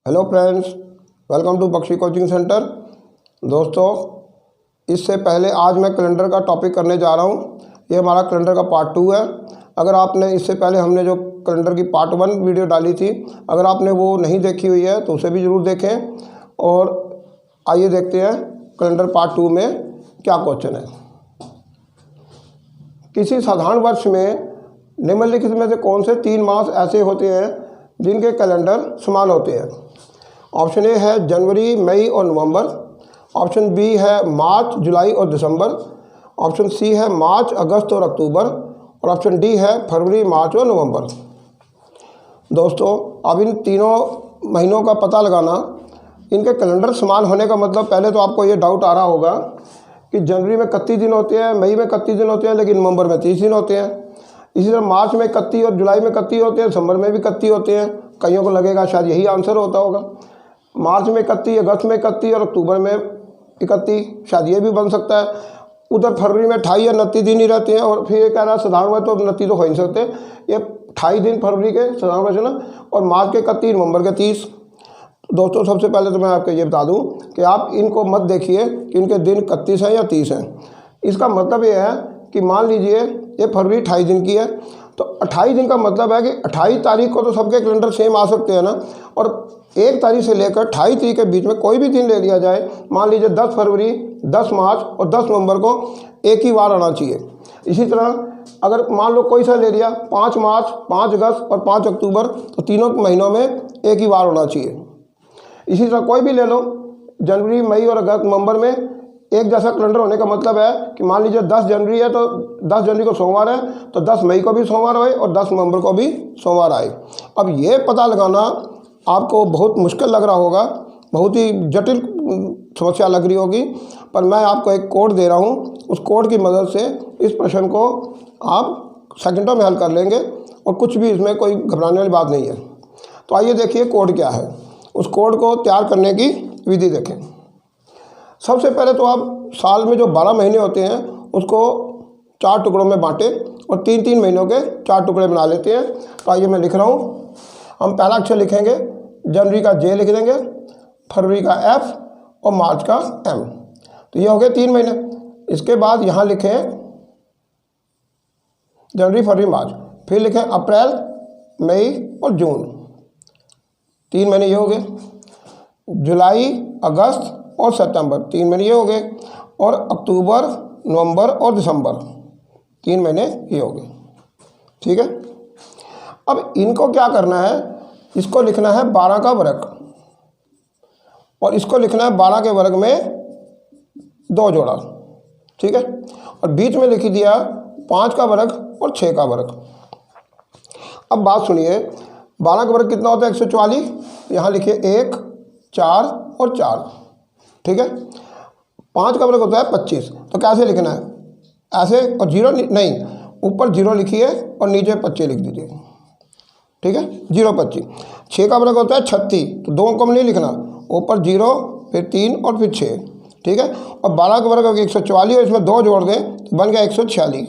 Hello friends, welcome to Bakshi coaching centre. दोस्तों, इससे पहले आज मैं कैलेंडर का टॉपिक करने जा रहा हूँ। ये हमारा कैलेंडर का पार्ट 2 है। अगर आपने इससे पहले हमने जो कैलेंडर की पार्ट 1 वीडियो डाली थी, अगर आपने वो नहीं देखी हुई है तो उसे भी ज़रूर देखें। और आइए देखते हैं कैलेंडर पार्ट 2 में क्या क्वेश्चन है। किसी साधारण वर्ष में निम्नलिखित में से कौन से 3 मास ऐसे होते हैं जिनके कैलेंडर समान होते हैं। ऑप्शन ए है जनवरी, मई और नवंबर। ऑप्शन बी है मार्च, जुलाई और दिसंबर। ऑप्शन सी है मार्च, अगस्त और अक्टूबर। और ऑप्शन डी है फरवरी, मार्च और नवंबर। दोस्तों, अब इन तीनों महीनों का पता लगाना, इनके कैलेंडर समान होने का मतलब, पहले तो आपको ये डाउट आ रहा होगा कि जनवरी में 31 दिन होते हैं, मई में 31 दिन होते हैं, लेकिन नवंबर में 30 दिन होते हैं। इसी तरह मार्च में 31 और जुलाई में 31 होते हैं, दिसंबर में भी 31 होते हैं। कईयों को लगेगा शायद यही आंसर होता होगा। मार्च में 31, अगस्त में 31 और अक्टूबर में 31, शायद ये भी बन सकता है। उधर फरवरी में 28 या 29 दिन ही रहते हैं। और फिर ये कह रहा है साधारण वर्ष तो 29 तो हो ही नहीं सकते, ये 28 दिन फरवरी के साधारण वर्ष है ना, और मार्च के 31, नवंबर के 30। दोस्तों, सबसे पहले तो मैं आपको ये बता दूं कि आप इनको मत देखिए कि इनके दिन 31 हैं या 30 हैं। इसका मतलब ये है कि मान लीजिए ये फरवरी 28 दिन की है, तो 28 दिन का मतलब है कि 28 तारीख को तो सबके कैलेंडर सेम आ सकते हैं ना। और 1 तारीख से लेकर 28 तारीख के बीच में कोई भी दिन ले लिया जाए, मान लीजिए 10 फरवरी, 10 मार्च और 10 नवंबर को एक ही बार आना चाहिए। इसी तरह अगर मान लो कोई सा ले लिया 5 मार्च, 5 अगस्त और 5 अक्टूबर, तो तीनों महीनों में एक ही बार होना चाहिए। इसी तरह कोई भी ले लो, जनवरी, मई और अगस्त, नवंबर में एक जैसा कैलेंडर होने का मतलब है कि मान लीजिए 10 जनवरी है तो 10 जनवरी को सोमवार है, तो 10 मई को भी सोमवार होए और 10 नवंबर को भी सोमवार आए। अब ये पता लगाना आपको बहुत मुश्किल लग रहा होगा, बहुत ही जटिल समस्या लग रही होगी, पर मैं आपको एक कोड दे रहा हूँ। उस कोड की मदद से इस प्रश्न को आप सेकंडों में हल कर लेंगे और कुछ भी इसमें कोई घबराने वाली बात नहीं है। तो आइए देखिए कोड क्या है। उस कोड को तैयार करने की विधि देखें। सबसे पहले तो आप साल में जो 12 महीने होते हैं उसको 4 टुकड़ों में बांटें और 3-3 महीनों के 4 टुकड़े बना लेते हैं। तो आइए मैं लिख रहा हूँ। हम पहला अक्षर लिखेंगे, जनवरी का जे लिख देंगे, फरवरी का एफ और मार्च का एम। तो ये हो गए 3 महीने। इसके बाद यहाँ लिखें जनवरी, फरवरी, मार्च। फिर लिखें अप्रैल, मई और जून, 3 महीने ये हो गए। जुलाई, अगस्त और सितंबर, 3 महीने ये हो गए। और अक्टूबर, नवंबर और दिसंबर, 3 महीने ये हो गए। ठीक है। अब इनको क्या करना है, इसको लिखना है 12 का वर्ग और इसको लिखना है 12 के वर्ग में 2 जोड़ा। ठीक है। और बीच में लिख दिया 5 का वर्ग और 6 का वर्ग। अब बात सुनिए, 12 का वर्ग कितना होता है? 144। यहाँ लिखिए 1, 4 और 4। ठीक है। 5 का वर्ग होता है 25। तो कैसे लिखना है? ऐसे, और 0 नहीं, ऊपर 0 लिखिए और नीचे 25 लिख दीजिए। ठीक है, 0 25। 6 का वर्ग होता है 36, तो 2 अंकों में नहीं लिखना, ऊपर 0 फिर 3 और फिर 6। ठीक है। और 12 का वर्ग 144 और इसमें 2 जोड़ दें तो बन गया 146।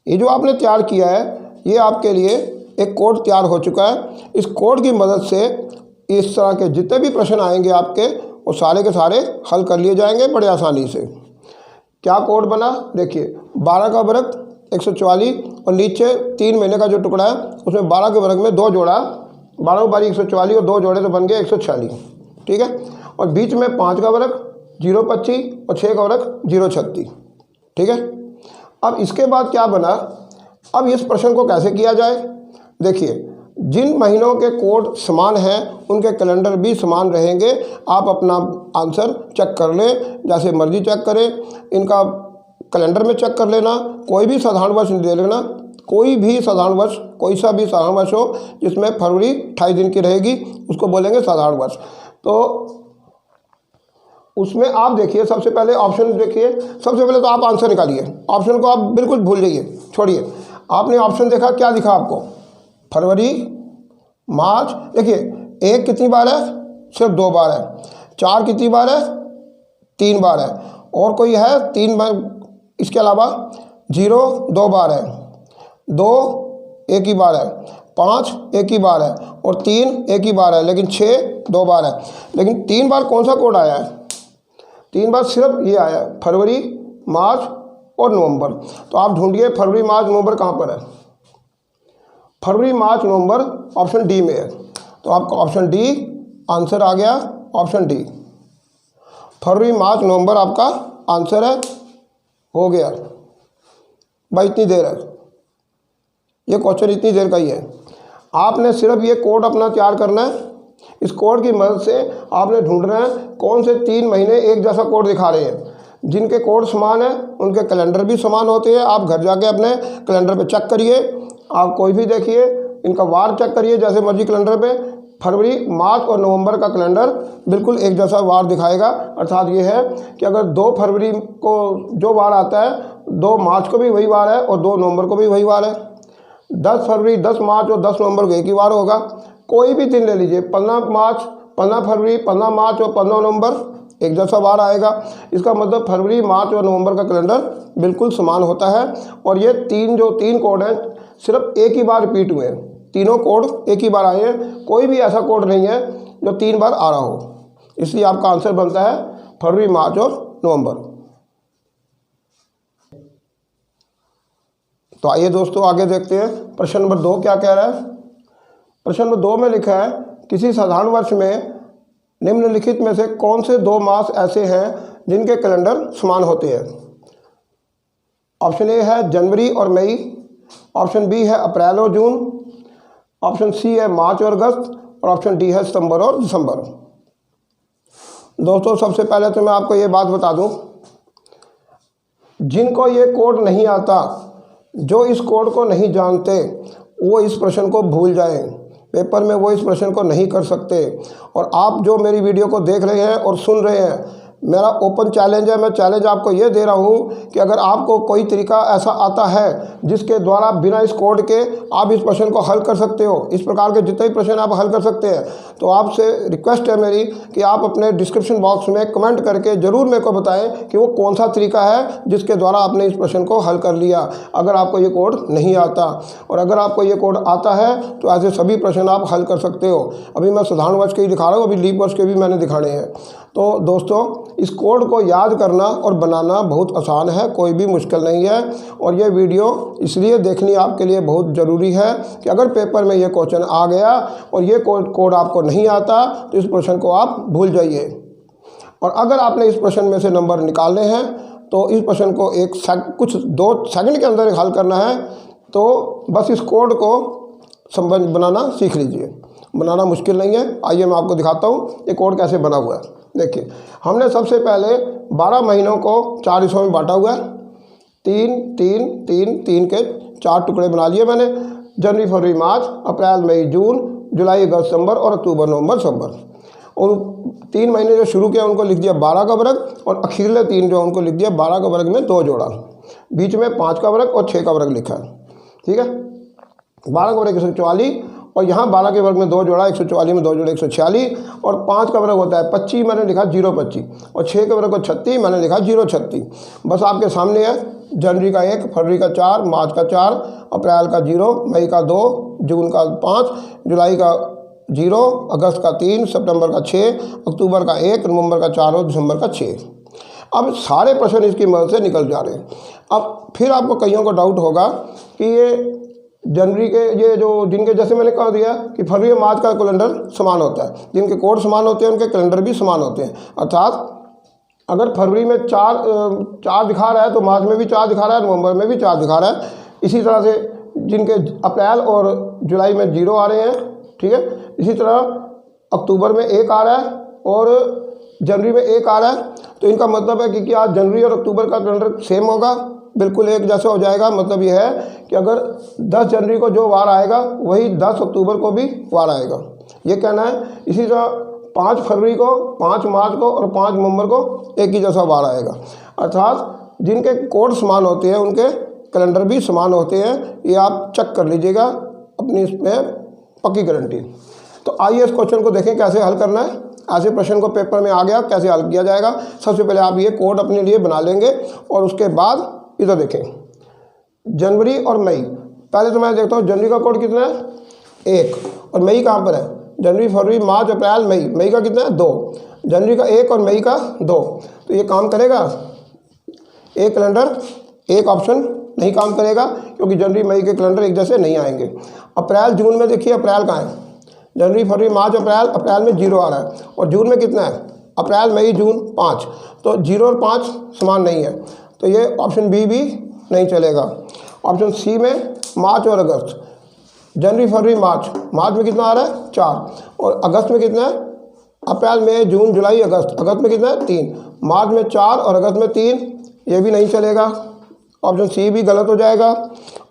ये जो आपने तैयार किया है, ये आपके लिए एक कोड तैयार हो चुका है। इस कोड की मदद से इस तरह के जितने भी प्रश्न आएंगे आपके, वो सारे के सारे हल कर लिए जाएंगे बड़े आसानी से। क्या कोड बना देखिए, 12 का वर्ग 144 और नीचे 3 महीने का जो टुकड़ा है उसमें 12 के वर्ग में 2 जोड़ा, 12 बारी 144 और 2 जोड़े तो बन गए 146। ठीक है। और बीच में 5 का वर्ग 0 25 और 6 का वर्ग 0 36। ठीक है। अब इसके बाद क्या बना, अब इस प्रश्न को कैसे किया जाए? देखिए, जिन महीनों के कोड समान हैं उनके कैलेंडर भी समान रहेंगे। आप अपना आंसर चेक कर लें, जैसे मर्जी चेक करें, इनका कैलेंडर में चेक कर लेना। कोई भी साधारण वर्ष दे लेना, कोई भी साधारण वर्ष, कोई सा भी साधारण वर्ष हो जिसमें फरवरी 28 दिन की रहेगी, उसको बोलेंगे साधारण वर्ष। तो उसमें आप देखिए, सबसे पहले ऑप्शन देखिए। सबसे पहले तो आप आंसर निकालिए। ऑप्शन को आप बिल्कुल भूल जाइए, छोड़िए। आपने ऑप्शन देखा, क्या दिखा आपको? फरवरी, मार्च। देखिए, 1 कितनी बार है? सिर्फ 2 बार है। 4 कितनी बार है? 3 बार है। और कोई है 3 बार? इसके अलावा 0 2 बार है, 2 1 ही बार है, 5 एक ही बार है और 3 एक ही बार है, लेकिन 6 2 बार है। लेकिन 3 बार कौन सा कोड आया है? 3 बार सिर्फ ये आया है, फरवरी, मार्च और नवंबर। तो आप ढूंढिए फरवरी, मार्च, नवंबर कहाँ पर है? फरवरी, मार्च, नवंबर ऑप्शन डी में है। तो आपका ऑप्शन डी आंसर आ गया, ऑप्शन डी फरवरी, मार्च, नवंबर आपका आंसर है। हो गया भाई, इतनी देर है, ये क्वेश्चन इतनी देर का ही है। आपने सिर्फ ये कोड अपना तैयार करना है। इस कोड की मदद से आपने ढूंढना है कौन से 3 महीने एक जैसा कोड दिखा रहे हैं। जिनके कोड समान है उनके कैलेंडर भी समान होते हैं। आप घर जाके अपने कैलेंडर पे चेक करिए, आप कोई भी देखिए, इनका वार चेक करिए जैसे मर्जी कैलेंडर पे। फरवरी, मार्च और नवंबर का कैलेंडर बिल्कुल एक जैसा वार दिखाएगा। अर्थात ये है कि अगर 2 फरवरी को जो वार आता है, 2 मार्च को भी वही वार है और 2 नवंबर को भी वही वार है। 10 फरवरी, 10 मार्च और 10 नवंबर को एक ही वार होगा। कोई भी दिन ले लीजिए, 15 मार्च, 15 फरवरी, 15 मार्च और 15 नवंबर एक जैसा वार आएगा। इसका मतलब फरवरी, मार्च और नवंबर का कैलेंडर बिल्कुल समान होता है। और ये 3 कोड हैं सिर्फ एक ही बार रिपीट हुए हैं। तीनों कोड एक ही बार आए हैं, कोई भी ऐसा कोड नहीं है जो 3 बार आ रहा हो। इसलिए आपका आंसर बनता है फरवरी, मार्च और नवंबर। तो आइए दोस्तों आगे देखते हैं प्रश्न नंबर 2 क्या कह रहा है। प्रश्न नंबर 2 में लिखा है, किसी साधारण वर्ष में निम्नलिखित में से कौन से 2 मास ऐसे हैं जिनके कैलेंडर समान होते हैं? ऑप्शन ए है जनवरी और मई, ऑप्शन बी है अप्रैल और जून, ऑप्शन सी है मार्च और अगस्त और ऑप्शन डी है सितंबर और दिसंबर। दोस्तों सबसे पहले तो मैं आपको ये बात बता दूं, जिनको ये कोड नहीं आता, जो इस कोड को नहीं जानते, वो इस प्रश्न को भूल जाएं। पेपर में वो इस प्रश्न को नहीं कर सकते। और आप जो मेरी वीडियो को देख रहे हैं और सुन रहे हैं, मेरा ओपन चैलेंज है। मैं चैलेंज आपको ये दे रहा हूँ कि अगर आपको कोई तरीका ऐसा आता है जिसके द्वारा बिना इस कोड के आप इस प्रश्न को हल कर सकते हो, इस प्रकार के जितने भी प्रश्न आप हल कर सकते हैं, तो आपसे रिक्वेस्ट है मेरी कि आप अपने डिस्क्रिप्शन बॉक्स में कमेंट करके ज़रूर मेरे को बताएं कि वो कौन सा तरीका है जिसके द्वारा आपने इस प्रश्न को हल कर लिया, अगर आपको ये कोड नहीं आता। और अगर आपको ये कोड आता है तो ऐसे सभी प्रश्न आप हल कर सकते हो। अभी मैं साधारण वर्ष के ही दिखा रहा हूँ, अभी लीप वर्ष के भी मैंने दिखाने हैं। तो दोस्तों इस कोड को याद करना और बनाना बहुत आसान है, कोई भी मुश्किल नहीं है। और ये वीडियो इसलिए देखनी आपके लिए बहुत ज़रूरी है कि अगर पेपर में ये क्वेश्चन आ गया और ये कोड आपको नहीं आता तो इस प्रश्न को आप भूल जाइए। और अगर आपने इस प्रश्न में से नंबर निकालने हैं तो इस प्रश्न को कुछ 2 सेकंड के अंदर हल करना है। तो बस इस कोड को संबंध बनाना सीख लीजिए, बनाना मुश्किल नहीं है। आइए मैं आपको दिखाता हूँ ये कोड कैसे बना हुआ है। देखिए, हमने सबसे पहले 12 महीनों को 4 हिस्सों में बांटा हुआ है। 3 3 3 3 के 4 टुकड़े बना लिए मैंने। जनवरी, फरवरी, मार्च, अप्रैल, मई, जून, जुलाई, अगस्त, सितंबर और अक्टूबर, नवंबर, दिसंबर। उन 3 महीने जो शुरू किया उनको लिख दिया 12 का वर्ग, और अखीरले 3 जो उनको लिख दिया 12 का वर्ग में 2 जोड़ा, बीच में 5 का वर्ग और 6 का वर्ग लिखा है। ठीक है, 12 का वर्ग 144 और यहाँ 12 के वर्ग में 2 जोड़ा, 144 में 2 जोड़े 146, और 5 का वर्ग होता है 25, मैंने लिखा 025, और 6 का वर्ग को 36, मैंने लिखा 036। बस आपके सामने है, जनवरी का 1, फरवरी का 4, मार्च का 4, अप्रैल का 0, मई का 2, जून का 5, जुलाई का 0, अगस्त का 3, सितंबर का 6, अक्टूबर का 1, नवंबर का 4 और दिसंबर का 6। अब सारे प्रश्न इसकी मदद से निकल जा रहे हैं। अब फिर आपको कईयों को डाउट होगा कि ये जनवरी के ये जो जिनके, जैसे मैंने कह दिया कि फरवरी और मार्च का कैलेंडर समान होता है, जिनके कोड समान होते हैं उनके कैलेंडर भी समान होते हैं। अर्थात अगर फरवरी में 4 दिखा रहा है तो मार्च में भी 4 दिखा रहा है, नवंबर में भी 4 दिखा रहा है। इसी तरह से जिनके अप्रैल और जुलाई में 0 आ रहे हैं, ठीक है, इसी तरह अक्टूबर में 1 आ रहा है और जनवरी में 1 आ रहा है। तो इनका मतलब है कि क्या जनवरी और अक्टूबर का कैलेंडर सेम होगा, बिल्कुल एक जैसा हो जाएगा। मतलब ये है कि अगर 10 जनवरी को जो वार आएगा वही 10 अक्टूबर को भी वार आएगा, ये कहना है। इसी तरह 5 फरवरी को, 5 मार्च को और 5 नवंबर को एक ही जैसा वार आएगा। अर्थात जिनके कोड समान होते हैं उनके कैलेंडर भी समान होते हैं। ये आप चेक कर लीजिएगा, अपनी इसमें पक्की गारंटी। तो आइए इस क्वेश्चन को देखें कैसे हल करना है। ऐसे प्रश्न को पेपर में आ गया, कैसे हल किया जाएगा। सबसे पहले आप ये कोड अपने लिए बना लेंगे और उसके बाद इधर देखें जनवरी और मई। पहले तो मैं देखता हूँ जनवरी का कोड कितना है, 1, और मई कहाँ पर है, जनवरी फरवरी मार्च अप्रैल मई, मई का कितना है 2, जनवरी का 1 और मई का 2, तो ये काम करेगा, एक कैलेंडर एक ऑप्शन नहीं काम करेगा क्योंकि जनवरी मई के कैलेंडर एक जैसे नहीं आएंगे। अप्रैल जून में देखिए अप्रैल कहाँ है, जनवरी फरवरी मार्च अप्रैल, अप्रैल में 0 आ रहा है और जून में कितना है, अप्रैल मई जून 5, तो 0 और 5 समान नहीं है, तो ये ऑप्शन बी भी नहीं चलेगा। ऑप्शन सी में मार्च और अगस्त, जनवरी फरवरी मार्च, मार्च में कितना आ रहा है 4, और अगस्त में कितना है, अप्रैल मई जून जुलाई अगस्त, अगस्त में कितना है 3, मार्च में 4 और अगस्त में 3, ये भी नहीं चलेगा, ऑप्शन सी भी गलत हो जाएगा।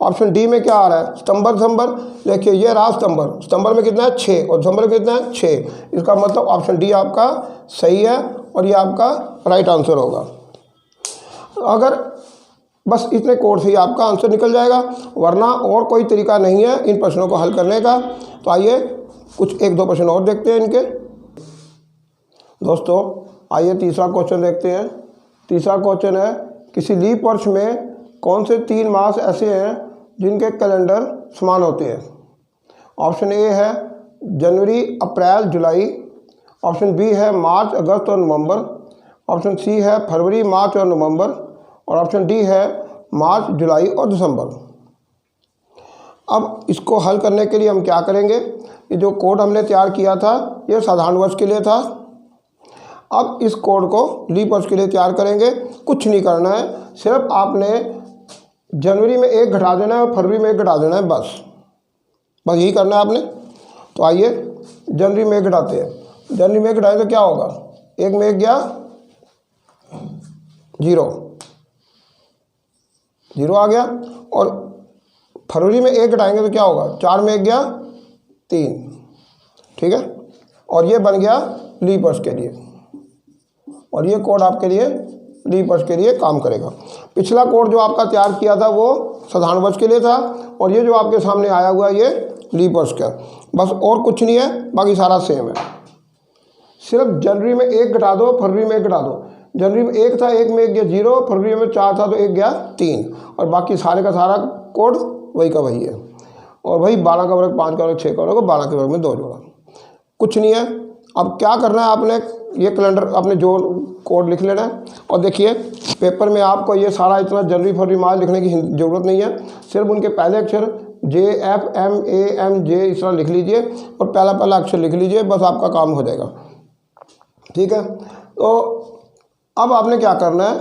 ऑप्शन डी में क्या आ रहा है, सितंबर दिसंबर, देखिए ये रहा सितंबर, सितंबर में कितना है 6 और दिसंबर में कितना है 6, इसका मतलब ऑप्शन डी आपका सही है और ये आपका राइट आंसर होगा। अगर बस इतने कोड से ही आपका आंसर निकल जाएगा, वरना और कोई तरीका नहीं है इन प्रश्नों को हल करने का। तो आइए कुछ 1-2 प्रश्न और देखते हैं इनके। दोस्तों आइए तीसरा क्वेश्चन देखते हैं। तीसरा क्वेश्चन है, किसी लीप वर्ष में कौन से 3 मास ऐसे हैं जिनके कैलेंडर समान होते हैं। ऑप्शन ए है जनवरी अप्रैल जुलाई, ऑप्शन बी है मार्च अगस्त और नवंबर, ऑप्शन सी है फरवरी मार्च और नवंबर, और ऑप्शन डी है मार्च जुलाई और दिसंबर। अब इसको हल करने के लिए हम क्या करेंगे, ये जो कोड हमने तैयार किया था ये साधारण वर्ष के लिए था, अब इस कोड को लीप वर्ष के लिए तैयार करेंगे। कुछ नहीं करना है, सिर्फ आपने जनवरी में 1 घटा देना है और फरवरी में 1 घटा देना है, बस यही करना है आपने। तो आइए जनवरी में 1 घटाते हैं। जनवरी में 1 घटाएं तो क्या होगा, 1 में 1 गया 0 आ गया, और फरवरी में 1 घटाएंगे तो क्या होगा, 4 में 1 गया 3, ठीक है, और ये बन गया लीप वर्ष के लिए, और ये कोड आपके लिए लीप वर्ष के लिए काम करेगा। पिछला कोड जो आपका तैयार किया था वो साधारण वर्ष के लिए था, और ये जो आपके सामने आया हुआ ये लीप वर्ष का, बस और कुछ नहीं है, बाकी सारा सेम है। सिर्फ जनवरी में 1 घटा दो, फरवरी में 1 घटा दो। जनवरी में 1 था, 1 में 1 गया 0, फरवरी में 4 था तो 1 गया 3, और बाकी सारे का सारा कोड वही का वही है। और वही 12 का वर्ग 5 का वर्ग 6 का वर्ग, 12 के वर्ग में 2 जोड़ा, कुछ नहीं है। अब क्या करना है आपने, ये कैलेंडर आपने जो कोड लिख लेना है, और देखिए पेपर में आपको ये सारा इतना जनवरी फरवरी मार्च लिखने की ज़रूरत नहीं है, सिर्फ उनके पहले अक्षर JFMAMJ इस तरह लिख लीजिए और पहला अक्षर लिख लीजिए, बस आपका काम हो जाएगा, ठीक है। तो अब आपने क्या करना है,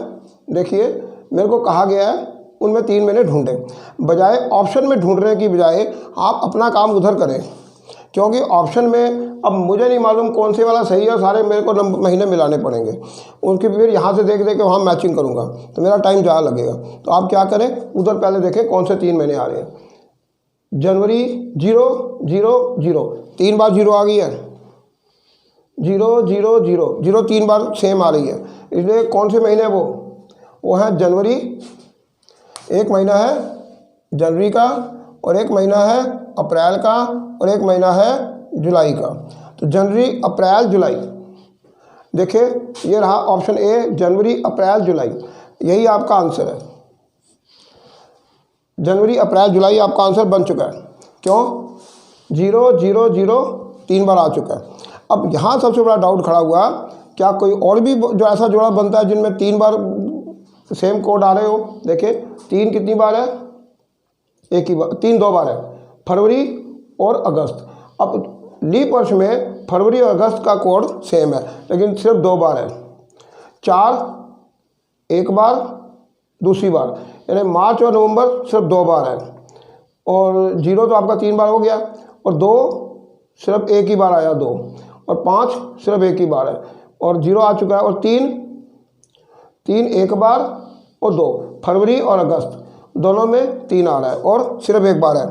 देखिए मेरे को कहा गया है उनमें 3 मैंने ढूंढे, बजाय ऑप्शन में ढूंढने की बजाय आप अपना काम उधर करें, क्योंकि ऑप्शन में अब मुझे नहीं मालूम कौन से वाला सही है, सारे मेरे को महीने मिलाने पड़ेंगे, उनकी फिर यहाँ से देख के वहाँ मैचिंग करूँगा तो मेरा टाइम ज़्यादा लगेगा। तो आप क्या करें, उधर पहले देखें कौन से 3 महीने आ रहे हैं। जनवरी 0 0 0, 3 बार 0 आ गई है, 0 0 0 0 3 बार सेम आ रही है, इसलिए कौन से महीने वो है जनवरी, एक महीना है जनवरी का, और एक महीना है अप्रैल का, और एक महीना है जुलाई का। तो जनवरी अप्रैल जुलाई, देखिए ये रहा ऑप्शन ए जनवरी अप्रैल जुलाई, यही आपका आंसर है। जनवरी अप्रैल जुलाई आपका आंसर बन चुका है, क्यों, 0 0 0 3 बार आ चुका है। अब यहाँ सबसे बड़ा डाउट खड़ा हुआ, क्या कोई और भी जो ऐसा जोड़ा बनता है जिनमें 3 बार सेम कोड आ रहे हो। देखिए 3 कितनी बार है, एक ही बार, 3 2 बार है, फरवरी और अगस्त। अब लीप वर्ष में फरवरी और अगस्त का कोड सेम है, लेकिन सिर्फ 2 बार है, 4 1 बार दूसरी बार, यानी मार्च और नवंबर सिर्फ 2 बार है, और 0 तो आपका 3 बार हो गया, और 2 सिर्फ एक ही बार आया 2, और 5 सिर्फ एक ही बार है, और 0 आ चुका है, और 3 एक बार और 2, फरवरी और अगस्त दोनों में 3 आ रहा है और सिर्फ एक बार है,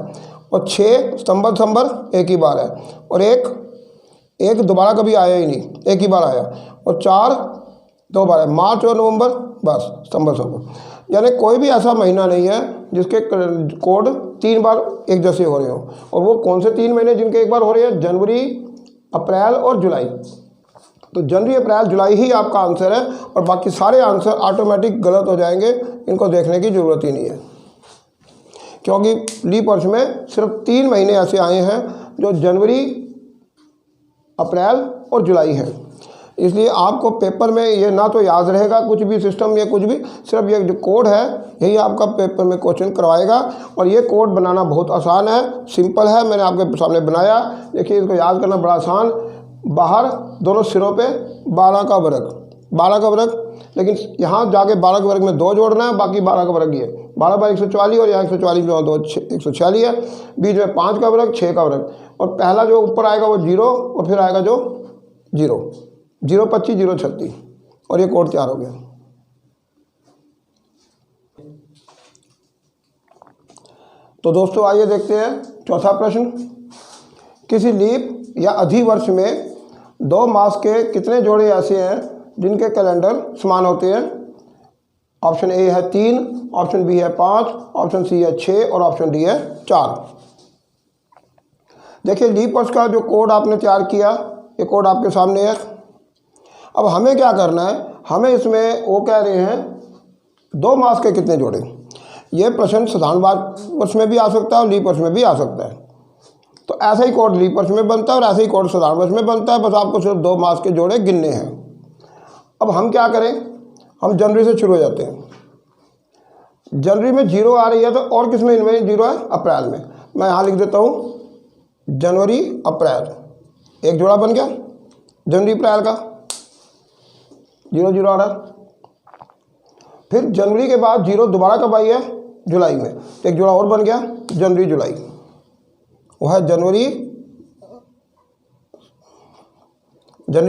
और 6 सितंबर एक ही बार है, और एक दोबारा कभी आया ही नहीं, एक ही बार आया, और 4 2 बार है, मार्च और नवंबर बस सितंबर। यानी कोई भी ऐसा महीना नहीं है जिसके कोड 3 बार एक जैसे हो रहे हो, और वो कौन से 3 महीने जिनके एक बार हो रहे हैं, जनवरी अप्रैल और जुलाई। तो जनवरी अप्रैल जुलाई ही आपका आंसर है, और बाकी सारे आंसर ऑटोमेटिक गलत हो जाएंगे, इनको देखने की ज़रूरत ही नहीं है, क्योंकि लीप वर्ष में सिर्फ 3 महीने ऐसे आए हैं जो जनवरी, अप्रैल और जुलाई है। इसलिए आपको पेपर में ये ना तो याद रहेगा कुछ भी सिस्टम या कुछ भी, सिर्फ ये जो कोड है यही आपका पेपर में क्वेश्चन करवाएगा। और ये कोड बनाना बहुत आसान है, सिंपल है, मैंने आपके सामने बनाया। देखिए इसको याद करना बड़ा आसान। बाहर दोनों सिरों पे 12 का वर्ग, लेकिन यहाँ जाके 12 के वर्ग में 2 जोड़ना है, बाकी 12 का वर्ग ये 12 बाई 144 और यहाँ 144 में 2 146 है, बीच में 5 का वर्ग, 6 का वर्ग, और पहला जो ऊपर आएगा वो 0 और फिर आएगा जो 0, 025 036, और ये कोड तैयार हो गया। तो दोस्तों आइए देखते हैं चौथा प्रश्न। किसी लीप या अधिवर्ष में 2 मास के कितने जोड़े ऐसे हैं जिनके कैलेंडर समान होते हैं? ऑप्शन ए है 3, ऑप्शन बी है 5, ऑप्शन सी है 6 और ऑप्शन डी है 4। देखिए लीप वर्ष का जो कोड आपने तैयार किया, ये कोड आपके सामने है। अब हमें क्या करना है, हमें इसमें वो कह रहे हैं 2 मास के कितने जोड़े। ये प्रश्न साधारण वर्ष में भी आ सकता है और लीप वर्ष में भी आ सकता है। तो ऐसा ही कोड लीप वर्ष में बनता है और ऐसा ही कोड साधारण वर्ष में बनता है, बस आपको सिर्फ 2 मास के जोड़े गिनने हैं। अब हम क्या करें, हम जनवरी से शुरू हो जाते हैं। जनवरी में 0 आ रही है, तो और किस महीने में 0 है? अप्रैल में। मैं यहाँ लिख देता हूँ जनवरी अप्रैल, एक जोड़ा बन गया जनवरी अप्रैल का, 0 0 आ रहा है। फिर जनवरी के बाद 0 दोबारा कब आई है? जुलाई में, तो एक जोड़ा और बन गया जनवरी जुलाई, वह है जनवरी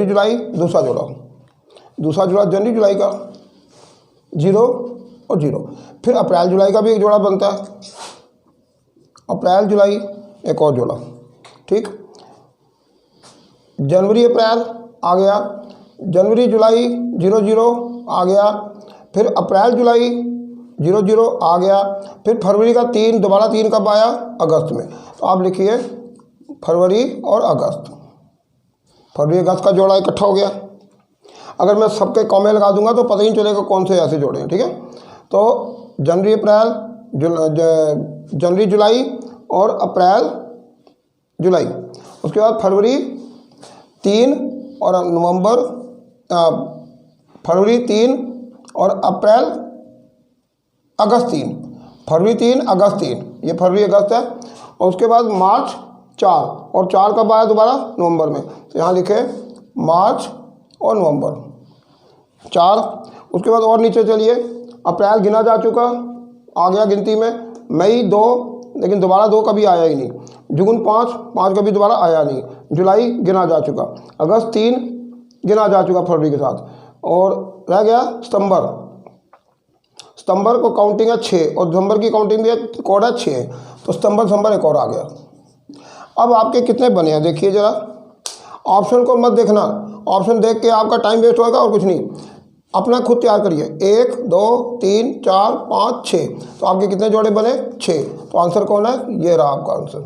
जुलाई, दूसरा जोड़ा जनवरी जुलाई का 0 और 0। फिर अप्रैल जुलाई का भी एक जोड़ा बनता है, अप्रैल जुलाई एक और जोड़ा, ठीक। जनवरी अप्रैल आ गया, जनवरी जुलाई 0 0 आ गया, फिर अप्रैल जुलाई 0 0 आ गया, फिर फरवरी का 3 दोबारा 3 कब आया? अगस्त में। तो आप लिखिए फरवरी और अगस्त, फरवरी अगस्त का जोड़ा इकट्ठा हो गया। अगर मैं सबके कॉमे लगा दूंगा तो पता ही नहीं चलेगा कौन से ऐसे जोड़े हैं, ठीक है। तो जनवरी अप्रैल, जनवरी जुलाई और अप्रैल जुलाई, उसके बाद फरवरी 3 और नवंबर, फरवरी 3 और अप्रैल अगस्त 3, फरवरी 3 अगस्त 3, ये फरवरी अगस्त है। और उसके बाद मार्च 4, और 4 कब आया दोबारा? नवंबर में, तो यहाँ लिखे मार्च और नवंबर 4। उसके बाद और नीचे चलिए, अप्रैल गिना जा चुका, आ गया गिनती में, मई 2, लेकिन दोबारा 2 कभी आया ही नहीं, जून 5 कभी दोबारा आया नहीं, जुलाई गिना जा चुका, अगस्त 3 गिना जा चुका फरवरी के साथ, और रह गया सितंबर को काउंटिंग है 6 और दिसंबर की काउंटिंग भी कोड है 6, तो सितंबर एक और आ गया। अब आपके कितने बने हैं देखिए ज़रा, ऑप्शन को मत देखना, ऑप्शन देख के आपका टाइम वेस्ट होगा और कुछ नहीं, अपना खुद तैयार करिए। 1 2 3 4 5 6, तो आपके कितने जोड़े बने? 6। तो आंसर कौन है? ये रहा आपका आंसर,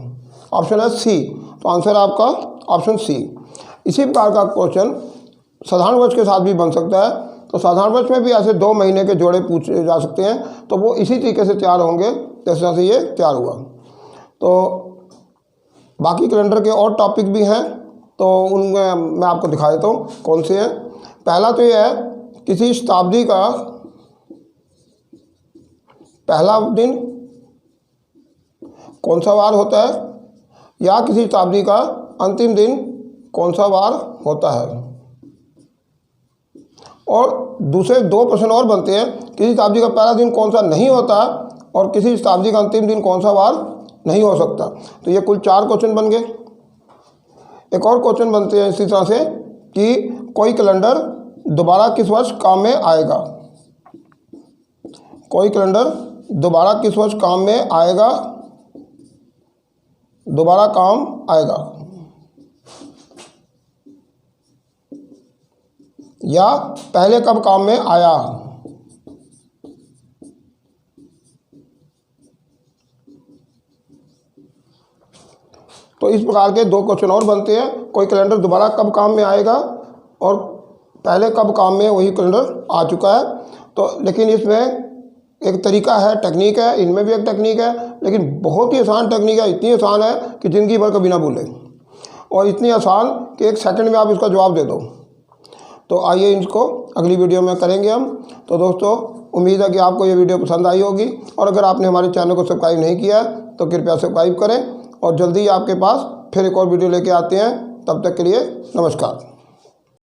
ऑप्शन है सी। तो आंसर है आपका ऑप्शन सी। इसी प्रकार का क्वेश्चन साधारण वर्ष के साथ भी बन सकता है। तो साधारण वर्ष में भी ऐसे 2 महीने के जोड़े पूछे जा सकते हैं, तो वो इसी तरीके से तैयार होंगे जैसे से ये तैयार हुआ। तो बाकी कैलेंडर के और टॉपिक भी हैं, तो उनमें मैं आपको दिखा देता हूँ कौन से हैं। पहला तो ये है, किसी शताब्दी का पहला दिन कौन सा वार होता है, या किसी शताब्दी का अंतिम दिन कौन सा वार होता है। और दूसरे 2 प्रश्न और बनते हैं, किसी शताब्दी का पहला दिन कौन सा नहीं होता और किसी शताब्दी का अंतिम दिन कौन सा वार नहीं हो सकता। तो ये कुल 4 क्वेश्चन बन गए। एक और क्वेश्चन बनते हैं इसी तरह से कि कोई कैलेंडर दोबारा किस वर्ष काम में आएगा, कोई कैलेंडर दोबारा किस वर्ष काम में आएगा, दोबारा काम आएगा, या पहले कब काम में आया। तो इस प्रकार के 2 क्वेश्चन और बनते हैं, कोई कैलेंडर दोबारा कब काम में आएगा और पहले कब काम में वही कैलेंडर आ चुका है। तो लेकिन इसमें एक तरीका है, टेक्निक है, इनमें भी एक टेक्निक है, लेकिन बहुत ही आसान टेक्निक है। इतनी आसान है कि ज़िंदगी भर कभी ना भूलें, और इतनी आसान कि 1 सेकंड में आप इसका जवाब दे दो। तो आइए इसको अगली वीडियो में करेंगे हम। तो दोस्तों, उम्मीद है कि आपको ये वीडियो पसंद आई होगी, और अगर आपने हमारे चैनल को सब्सक्राइब नहीं किया है तो कृपया सब्सक्राइब करें, और जल्दी ही आपके पास फिर एक और वीडियो लेके आते हैं। तब तक के लिए नमस्कार।